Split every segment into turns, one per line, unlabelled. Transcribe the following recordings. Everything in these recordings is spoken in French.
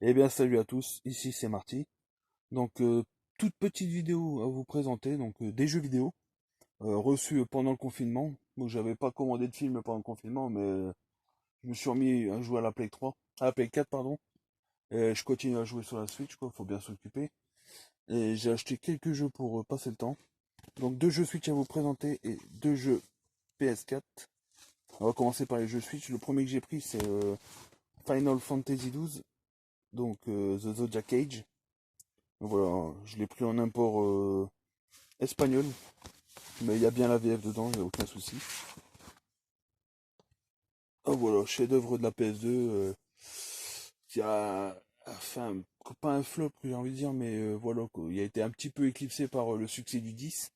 Eh bien, salut à tous, ici c'est Marty. Donc, toute petite vidéo à vous présenter, donc des jeux vidéo reçus pendant le confinement. Moi, j'avais pas commandé de film pendant le confinement, mais je me suis remis à jouer à la Play 3, à la Play 4, pardon. Et je continue à jouer sur la Switch, quoi, faut bien s'occuper. Et j'ai acheté quelques jeux pour passer le temps. Donc, deux jeux Switch à vous présenter et deux jeux PS4. On va commencer par les jeux Switch. Le premier que j'ai pris, c'est Final Fantasy XII, donc The Zodiac Age. Voilà, je l'ai pris en import espagnol, mais il y a bien la VF dedans, il n'y a aucun souci. Ah voilà, chef-d'œuvre de la PS2, qui a enfin pas un flop que j'ai envie de dire, mais voilà quoi. Il a été un petit peu éclipsé par le succès du 10,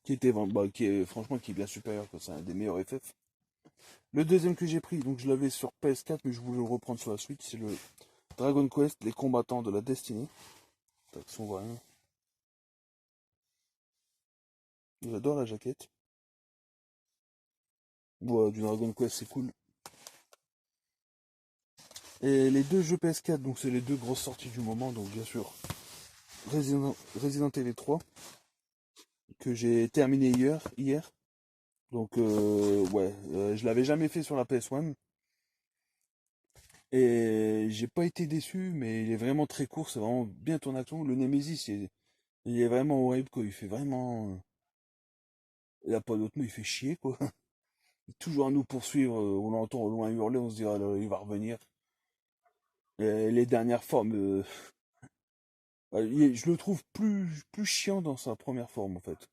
qui était qui est franchement qui est bien supérieur, quoi. C'est un des meilleurs FF. Le deuxième que j'ai pris, donc je l'avais sur PS4, mais je voulais le reprendre sur la Switch, c'est le Dragon Quest, les combattants de la destinée. Tac, si on voit rien. J'adore la jaquette. Voilà, du Dragon Quest, c'est cool. Et les deux jeux PS4, donc c'est les deux grosses sorties du moment, donc bien sûr Resident Evil 3, que j'ai terminé hier. Donc ouais, je l'avais jamais fait sur la PS1. Et j'ai pas été déçu, mais il est vraiment très court, c'est vraiment bien ton action. Le Nemesis, il est vraiment horrible, quoi. Il fait vraiment. Il n'y a pas d'autre mot, il fait chier, quoi. Il est toujours à nous poursuivre, on l'entend au loin hurler, on se dit, ah, là, il va revenir. Et les dernières formes, je le trouve plus chiant dans sa première forme, en fait.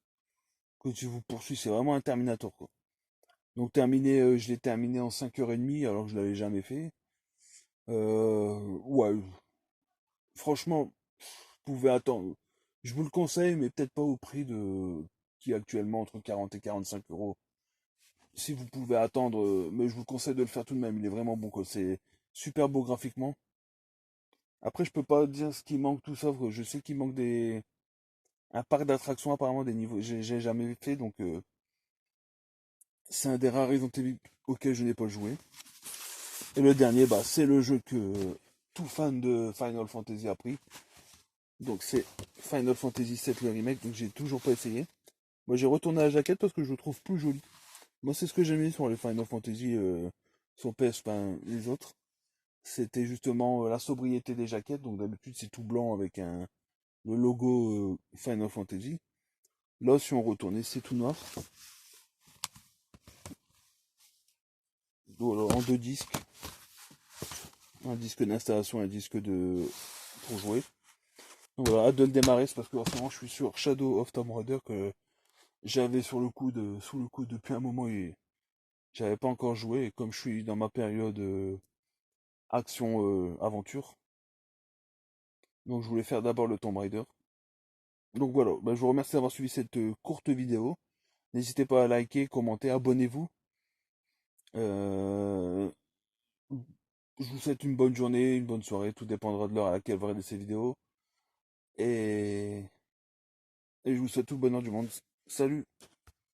Quand tu vous poursuis, c'est vraiment un Terminator, quoi. Donc je l'ai terminé en 5h30 alors que je l'avais jamais fait. Ouais, franchement, vous pouvez attendre. Je vous le conseille, mais peut-être pas au prix de qui est actuellement entre 40 et 45 euros. Si vous pouvez attendre, mais je vous conseille de le faire tout de même. Il est vraiment bon, quoi. C'est super beau graphiquement. Après, je peux pas dire ce qui manque tout ça, parce que je sais qu'il manque un parc d'attractions apparemment des niveaux. J'ai jamais fait, donc c'est un des rares Resident Evil auquel je n'ai pas joué. Et le dernier, bah, c'est le jeu que tout fan de Final Fantasy a pris. Donc c'est Final Fantasy VII le remake, donc j'ai toujours pas essayé. Moi j'ai retourné la jaquette parce que je le trouve plus joli. Moi c'est ce que j'aimais sur les Final Fantasy sur PS, enfin les autres. C'était justement la sobriété des jaquettes, donc d'habitude c'est tout blanc avec le logo Final Fantasy. Là si on retournait c'est tout noir. Donc, en deux disques. Un disque d'installation et un disque de pour jouer. Donc voilà, hâte de le démarrer, c'est parce que en ce moment je suis sur Shadow of Tomb Raider que j'avais sous le coude depuis un moment et j'avais pas encore joué. Et comme je suis dans ma période action aventure, donc je voulais faire d'abord le Tomb Raider. Donc voilà, bah, je vous remercie d'avoir suivi cette courte vidéo. N'hésitez pas à liker, commenter, abonnez-vous. Euh, je vous souhaite une bonne journée, une bonne soirée, tout dépendra de l'heure à laquelle vous regardez ces vidéos. Et, et je vous souhaite tout le bonheur du monde. Salut!